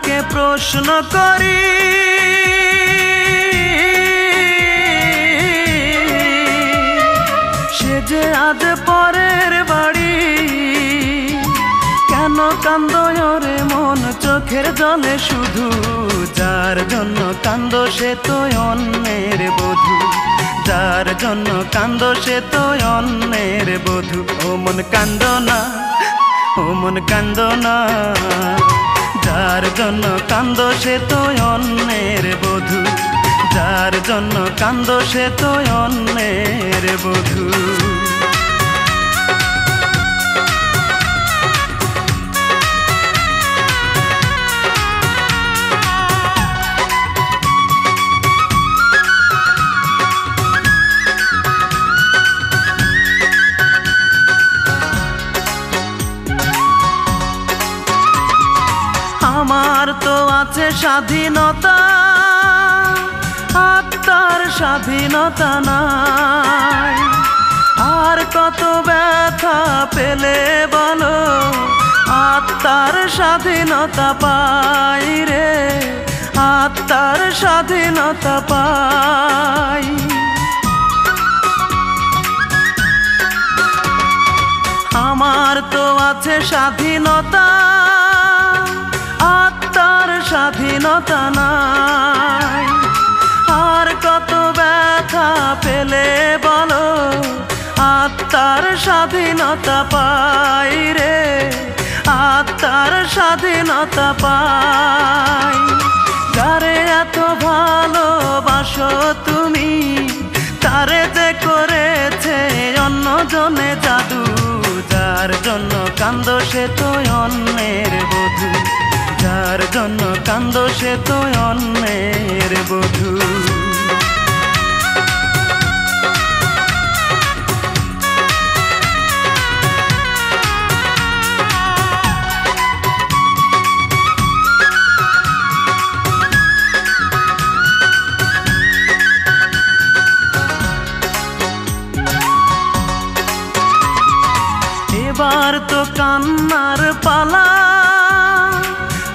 মনটাকে প্রশ্ন করি, সে যে আজ পরের বাড়ি। কেন কান্দো রে মন চোখের জলে শুধু, যার জন্য কান্দো সে তো অন্যের বধূ। যার জন্য কান্দো সে তো অন্যের বধূ। ও মন কান্দো না, ও মন কান্দো না, যার জন্য কান্দো সে তো অন্যের বধূ। যার জন্য কান্দো সে তো অন্যের বধূ। আমার তো আছে স্বাধীনতা, আত্মার স্বাধীনতা নাই। আর কত ব্যথা পেলে বলো, আত্মার স্বাধীনতা পাই রে, আত্মার স্বাধীনতা পাই। আমার তো আছে স্বাধীনতা, আত্মার স্বাধীনতা নাই। আর কত ব্যথা পেলে বলো, আত্মার স্বাধীনতা পাই রে, আত্মার স্বাধীনতা পাই। যারে এত ভালোবাসো তুমি, তারে যে করেছে অন্যজনে জাদু। যার জন্য কান্দো সে তো অন্যের বধূ। যার জন্য কান্দো সে তো অন্যের বধূ। এবার তো কান্নার পালা,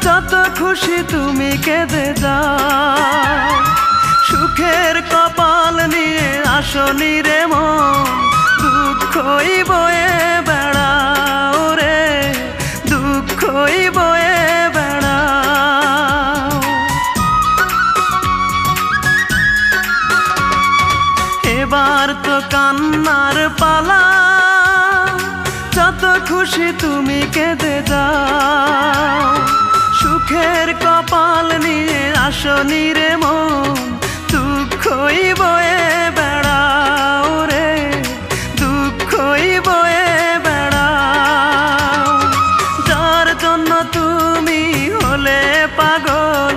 যত খুশি তুমি কেঁদে যাও। সুখের কপাল নিয়ে আসনি রে মন, দুঃখই বয়ে বেড়াও রে, দুঃখই বয়ে বেড়াও। এবার তো কান্নার পালা, যত খুশি তুমি কেঁদে যাও। সুখের কপাল নিয়ে আসনি রে মন, দুঃখই বয়ে বেড়াও রে, দুঃখই বয়ে বেড়াও। যার জন্য তুমি হলে পাগল,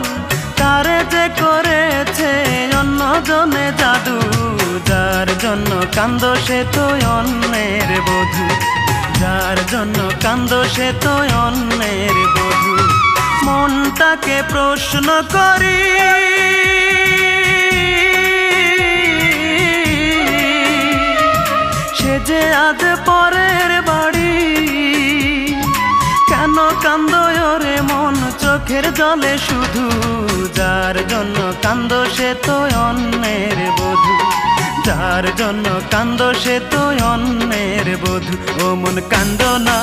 তারে যে করেছে অন্যজনে জাদু। যার জন্য কান্দো সে তো অন্যের বধূ। যার জন্য কান্দো সে তো অন্যের বধূ। মনটাকে প্রশ্ন করি, সে যে আজ পরের বাড়ি। কেন কান্দো রে মন চোখের জলে শুধু, যার জন্য কান্দো সে তো অন্যের বধূ। যার জন্য কান্দো সে তো অন্যের বধূ। ও মন কান্দো না,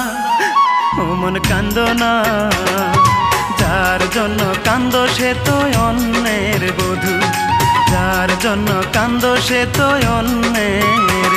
ও মন কান্দো না, যার জন্য কান্দো সে তো অন্যের বধূ। যার জন্য কান্দো সে তো অন্যের